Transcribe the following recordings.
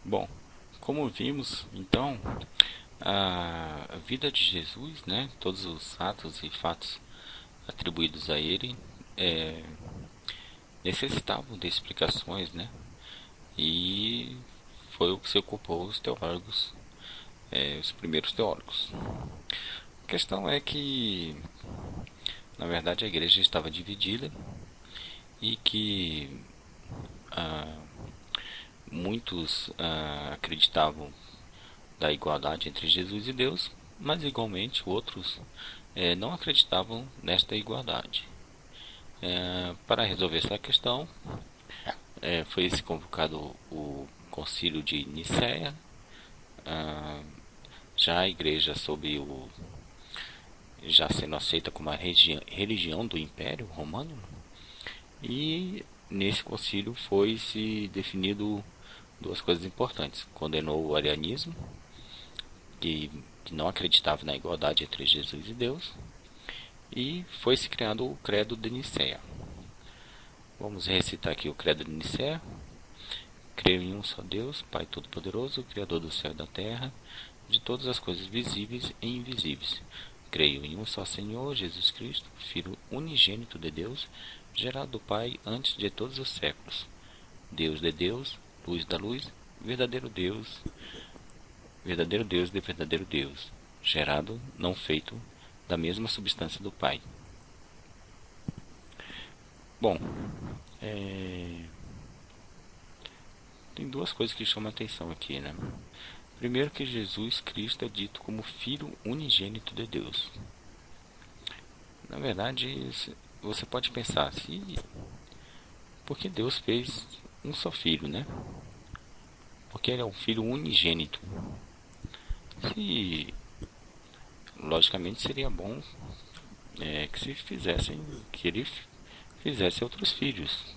Bom, como vimos, então, a vida de Jesus, né, todos os atos e fatos atribuídos a ele, é, necessitavam de explicações, né, e foi o que se ocupou os teólogos, os primeiros teólogos. A questão é que, na verdade, a igreja estava dividida e que muitos acreditavam da igualdade entre Jesus e Deus, mas igualmente outros não acreditavam nesta igualdade. Para resolver essa questão, foi-se convocado o Concílio de Nicéia, já a igreja já sendo aceita como a religião do Império Romano, e nesse concílio foi se definido duas coisas importantes: condenou o arianismo, que não acreditava na igualdade entre Jesus e Deus, e foi se criando o Credo de Nicéia. Vamos recitar aqui o Credo de Nicéia. Creio em um só Deus, Pai Todo-Poderoso, Criador do céu e da terra, de todas as coisas visíveis e invisíveis. Creio em um só Senhor, Jesus Cristo, Filho unigênito de Deus, gerado do Pai antes de todos os séculos. Deus de Deus, luz da luz, verdadeiro Deus de verdadeiro Deus, gerado, não feito, da mesma substância do Pai. Bom, tem duas coisas que chamam a atenção aqui, né? Primeiro, que Jesus Cristo é dito como Filho unigênito de Deus. Na verdade, você pode pensar, por que Deus fez um só filho, né? Porque ele é um filho unigênito. Se, logicamente, seria bom que se fizessem, que ele fizesse outros filhos.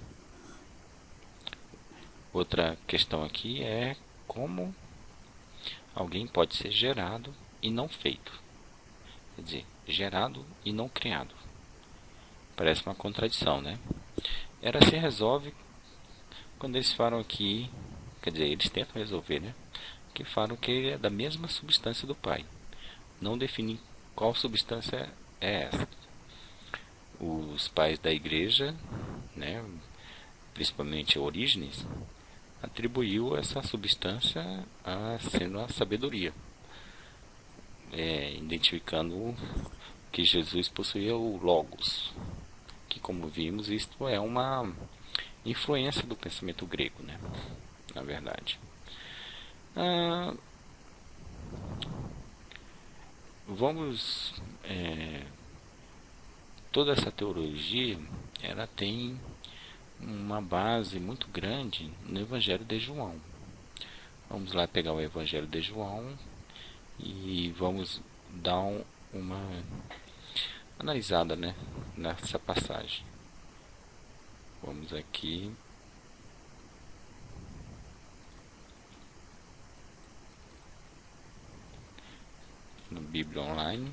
Outra questão aqui é como alguém pode ser gerado e não feito. Quer dizer, gerado e não criado. Parece uma contradição, né? Ela se resolve quando eles falam aqui, quer dizer, eles tentam resolver, né? Que falam que ele é da mesma substância do Pai. Não definem qual substância é essa. Os pais da igreja, né, principalmente Orígenes, atribuiu essa substância a sendo a sabedoria, identificando que Jesus possuía o Logos, que, como vimos, isto é uma influência do pensamento grego, né? Na verdade. Ah, vamos. Toda essa teologia ela tem uma base muito grande no Evangelho de João. Vamos lá pegar o Evangelho de João e vamos dar uma analisada, né, nessa passagem. Vamos aqui no Bíblia Online.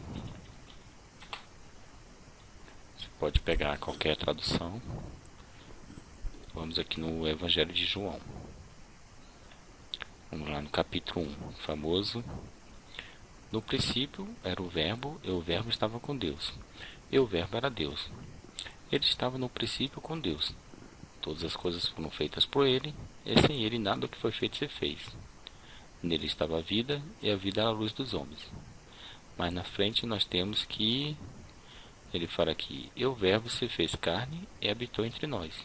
Você pode pegar qualquer tradução. Vamos aqui no Evangelho de João. Vamos lá no capítulo 1, famoso. No princípio era o Verbo, e o Verbo estava com Deus, e o Verbo era Deus. Ele estava no princípio com Deus. Todas as coisas foram feitas por ele, e sem ele nada do que foi feito se fez. Nele estava a vida, e a vida era a luz dos homens. Mas na frente nós temos que ele fala aqui: e o Verbo se fez carne e habitou entre nós,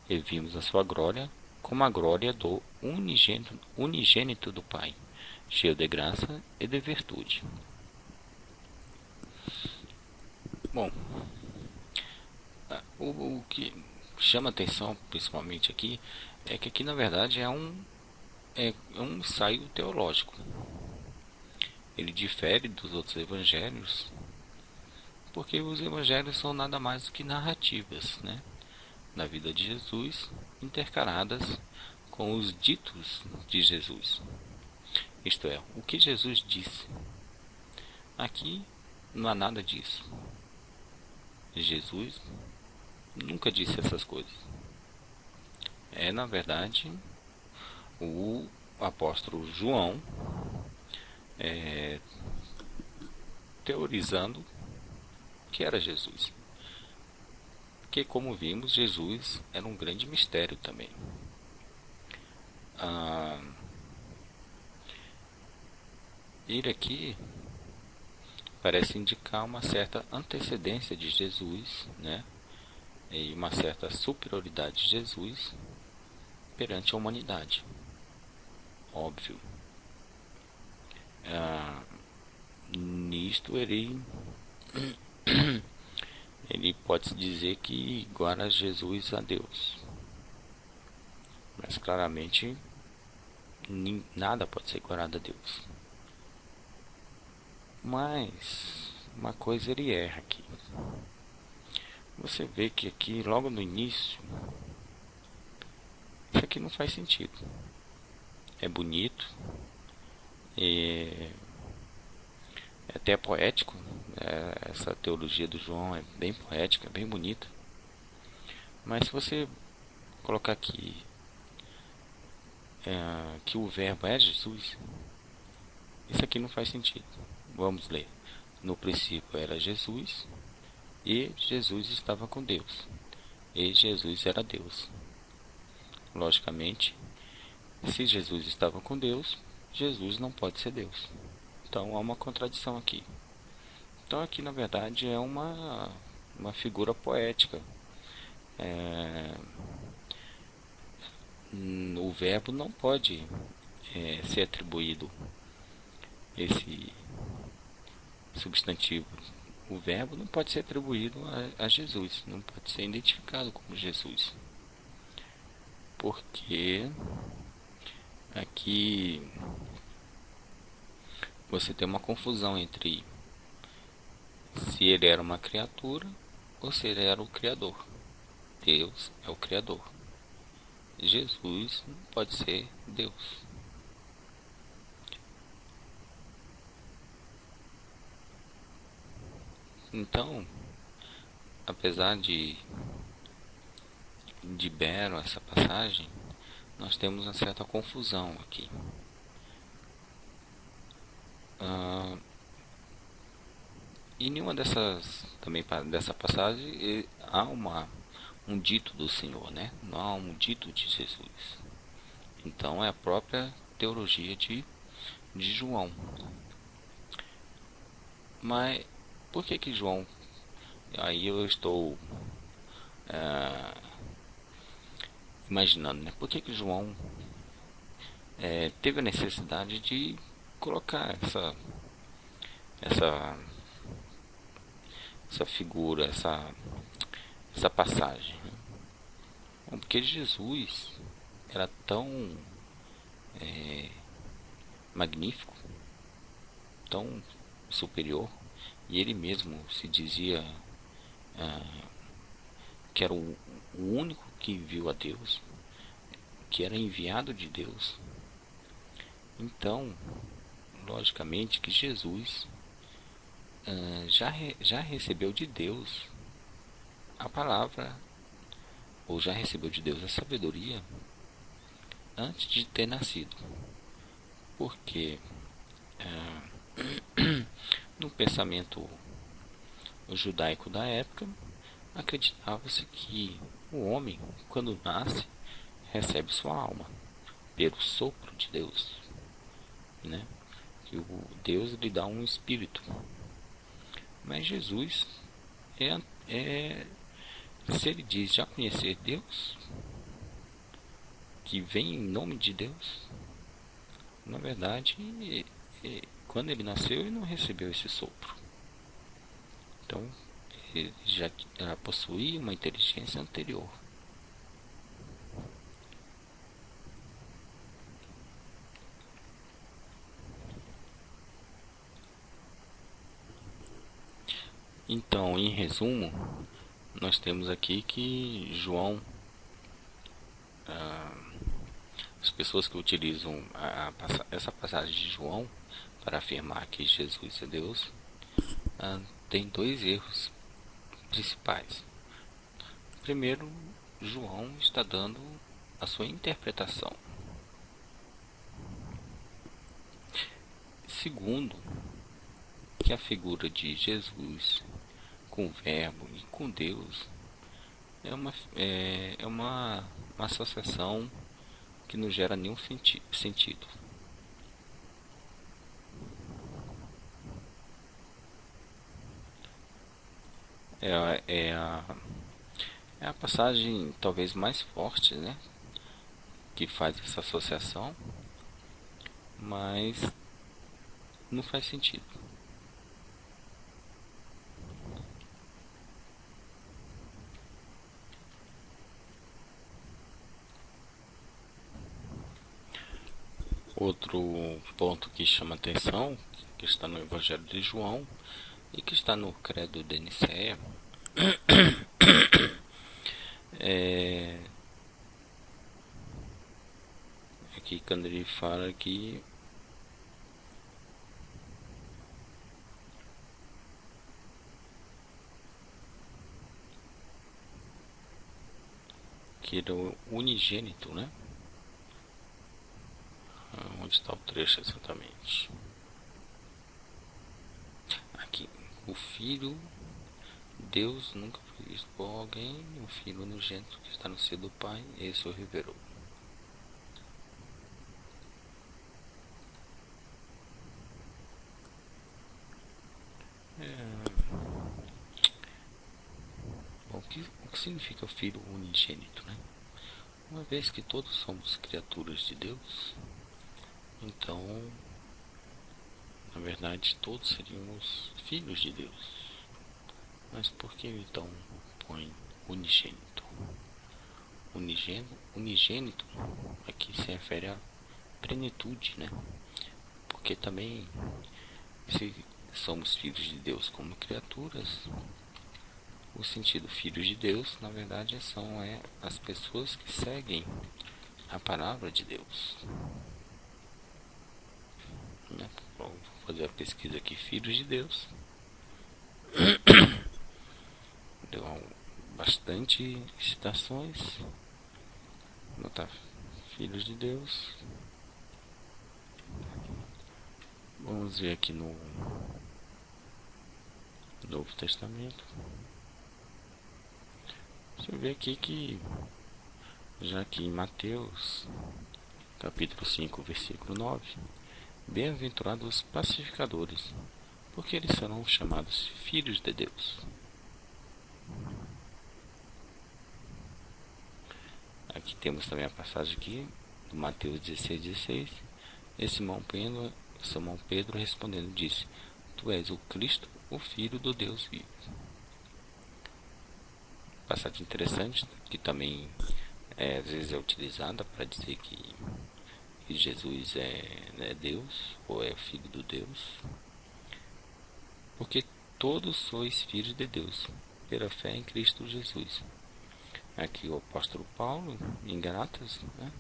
e vimos a sua glória, como a glória do unigênito do Pai, cheio de graça e de virtude. Bom, o que chama atenção principalmente aqui é que aqui na verdade é um ensaio teológico. Ele difere dos outros evangelhos porque os evangelhos são nada mais do que narrativas, né, da vida de Jesus, intercaladas com os ditos de Jesus. Isto é, o que Jesus disse. Aqui não há nada disso. Jesus nunca disse essas coisas. É, na verdade, o apóstolo João, teorizando que era Jesus. Porque, como vimos, Jesus era um grande mistério também. Ah, ele aqui parece indicar uma certa antecedência de Jesus, né? E uma certa superioridade de Jesus perante a humanidade. Óbvio. Nisto ele pode se dizer que iguala Jesus a Deus. Mas claramente nada pode ser igualado a Deus. Mas uma coisa ele erra aqui. Você vê que aqui logo no início isso aqui não faz sentido. É bonito, é até poético. Essa teologia do João é bem poética, bem bonita. Mas se você colocar aqui que o verbo é Jesus, isso aqui não faz sentido. Vamos ler. No princípio era Jesus, e Jesus estava com Deus, e Jesus era Deus. Logicamente, se Jesus estava com Deus, Jesus não pode ser Deus. Então há uma contradição aqui. Então aqui na verdade é uma figura poética. O verbo não pode ser atribuído esse substantivo. O verbo não pode ser atribuído a Jesus, não pode ser identificado como Jesus. Porque aqui você tem uma confusão entre se ele era uma criatura ou se ele era o Criador. Deus é o Criador. Jesus não pode ser Deus. Então, apesar de belo essa passagem, nós temos uma certa confusão aqui. E nenhuma dessa passagem há um dito do Senhor, né? Não há um dito de Jesus. Então é a própria teologia de João. Mas por que João? Aí eu estou imaginando, né? Por que João teve a necessidade de colocar essa, essa figura, essa passagem? Bom, porque Jesus era tão magnífico, tão superior, e ele mesmo se dizia que era o único que viu a Deus, que era enviado de Deus. Então, logicamente que Jesus já recebeu de Deus a palavra, ou já recebeu de Deus a sabedoria antes de ter nascido. Porque no pensamento judaico da época, acreditava-se que o homem, quando nasce, recebe sua alma pelo sopro de Deus, né? Que o Deus lhe dá um espírito. Mas Jesus se ele diz já conhecer Deus, que vem em nome de Deus, na verdade, quando ele nasceu, ele não recebeu esse sopro. Então, ele já possuía uma inteligência anterior. Então, em resumo, nós temos aqui que João, as pessoas que utilizam essa passagem de João para afirmar que Jesus é Deus, tem dois erros principais. Primeiro, João está dando a sua interpretação. segundo, que a figura de Jesus com o Verbo e com Deus uma associação que não gera nenhum sentido. É, é, a, é a passagem talvez mais forte, né, que faz essa associação, mas não faz sentido. Outro ponto que chama atenção, que está no Evangelho de João e que está no Credo de Nicéia, é que quando ele fala que ele é o unigênito, né? Onde está o trecho exatamente? Aqui, o Filho, Deus nunca foi visto por alguém, o Filho unigênito que está no seio do Pai, esse o revelou. Bom, o que significa o Filho unigênito, né? Uma vez que todos somos criaturas de Deus, então, na verdade, todos seríamos filhos de Deus. Mas por que então põe unigênito? Unigênito aqui se refere à plenitude, né? Porque também, se somos filhos de Deus como criaturas, o sentido filhos de Deus, na verdade, são as pessoas que seguem a palavra de Deus. Vou fazer a pesquisa aqui, filhos de Deus. Deu bastante citações. Botar filhos de Deus. Vamos ver aqui no Novo Testamento. Você vê aqui que já que em Mateus capítulo 5, versículo 9, bem-aventurados os pacificadores, porque eles serão chamados filhos de Deus. Aqui temos também a passagem aqui do Mateus 16:16. E Simão Pedro respondendo disse: Tu és o Cristo, o Filho do Deus vivo. Passagem interessante que também às vezes é utilizada para dizer que Jesus é Deus ou é Filho do Deus, porque todos sois filhos de Deus pela fé em Cristo Jesus. Aqui o apóstolo Paulo em Gálatas, né,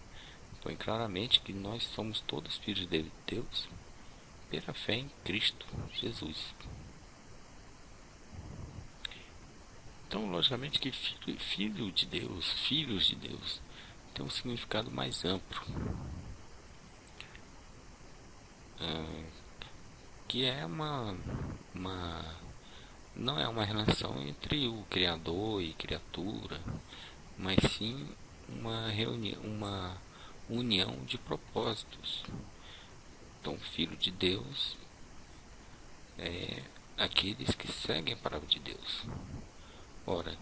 põe claramente que nós somos todos filhos de Deus pela fé em Cristo Jesus. Então, logicamente que filho de Deus, filhos de Deus, tem um significado mais amplo, que é não é uma relação entre o Criador e criatura, mas sim uma união de propósitos. Então, filho de Deus é aqueles que seguem a palavra de Deus. Ora,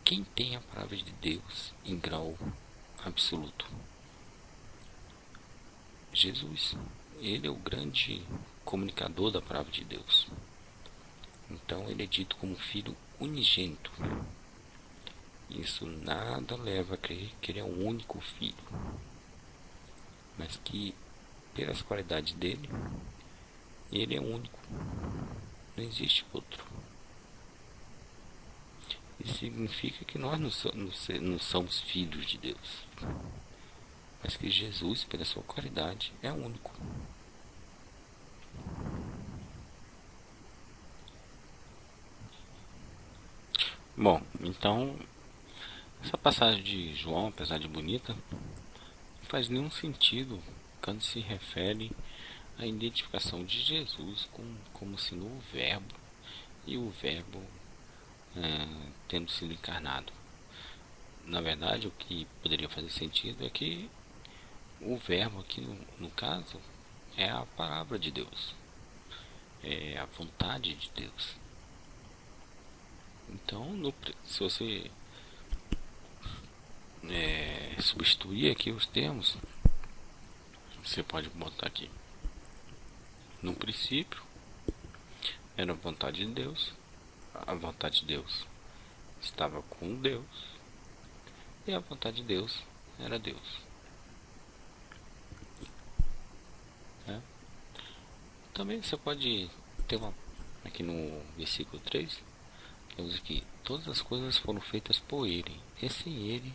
quem tem a palavra de Deus em grau absoluto? Jesus. Ele é o grande comunicador da palavra de Deus. Então ele é dito como filho unigênito. Isso nada leva a crer que ele é o único filho, mas que pelas qualidades dele, ele é único. Não existe outro. Isso significa que nós não somos filhos de Deus, mas que Jesus, pela sua qualidade, é único. Bom, então essa passagem de João, apesar de bonita, não faz nenhum sentido quando se refere a identificação de Jesus como sendo o Verbo, e o Verbo tendo sido encarnado. Na verdade, o que poderia fazer sentido é que o Verbo aqui no caso é a palavra de Deus, é a vontade de Deus. Então, se você substituir aqui os termos, você pode botar aqui: no princípio era a vontade de Deus, a vontade de Deus estava com Deus, e a vontade de Deus era Deus. Também você pode ter aqui no versículo 3, temos aqui: todas as coisas foram feitas por ele, e sem ele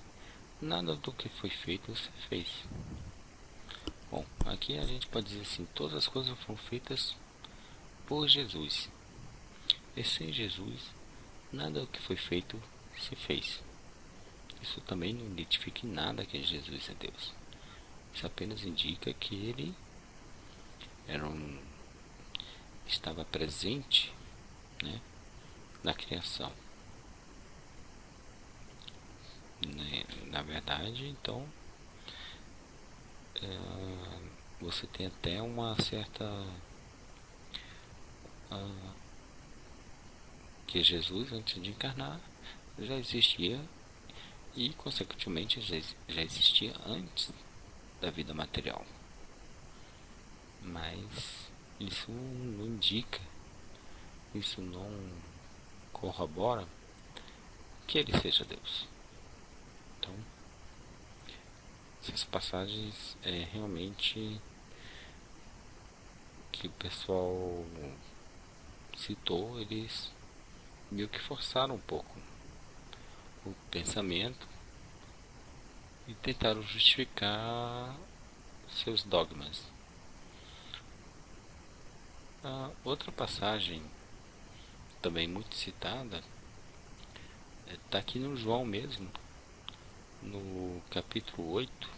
nada do que foi feito se fez. Bom, aqui a gente pode dizer assim: todas as coisas foram feitas por Jesus, e sem Jesus nada do que foi feito se fez. Isso também não identifica em nada que Jesus é Deus. Isso apenas indica que ele estava presente, né, na criação. Na verdade, então, você tem até uma certa que Jesus, antes de encarnar, já existia, e consequentemente já existia antes da vida material. Mas isso não indica, isso não corrobora que ele seja Deus. Então, essas passagens realmente que o pessoal citou, eles meio que forçaram um pouco o pensamento e tentaram justificar seus dogmas. A outra passagem também muito citada está aqui no João mesmo, no capítulo 8,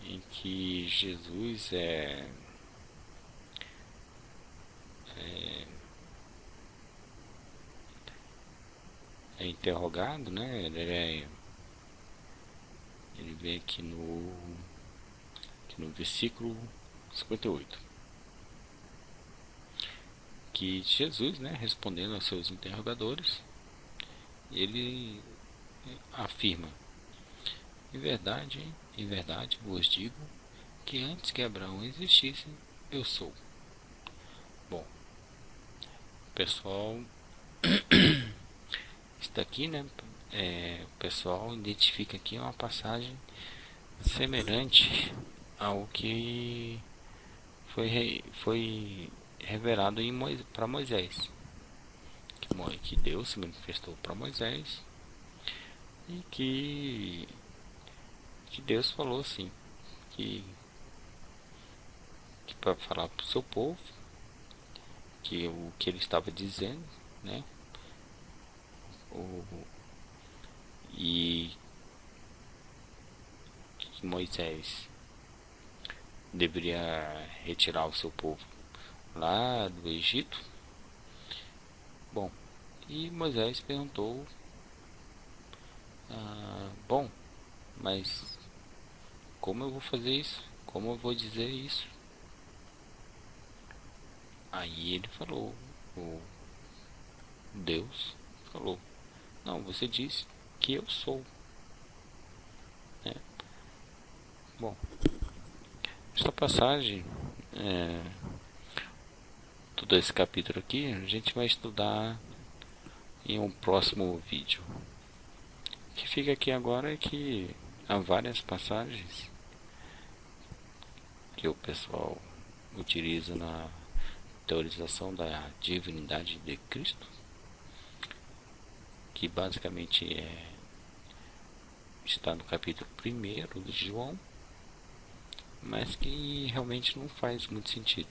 em que Jesus é interrogado, né? Ele vem aqui no versículo 58, que Jesus, né, respondendo aos seus interrogadores, ele afirma: em verdade vos digo que antes que Abraão existisse, eu sou. Bom, o pessoal está aqui, né? O pessoal identifica aqui uma passagem semelhante ao que foi revelado para Moisés, que Deus se manifestou para Moisés, e que Deus falou assim, que para falar para o seu povo que o que ele estava dizendo, né, e que Moisés deveria retirar o seu povo lá do Egito. Bom, e Moisés perguntou: bom, mas como eu vou fazer isso? Como eu vou dizer isso? Aí ele falou, o Deus falou: não, você disse que eu sou, né? Bom, esta passagem, todo esse capítulo aqui, a gente vai estudar em um próximo vídeo. O que fica aqui agora é que há várias passagens que o pessoal utiliza na teorização da divindade de Cristo, que basicamente está no capítulo 1 de João, mas que realmente não faz muito sentido.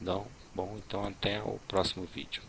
Então, bom, então até o próximo vídeo.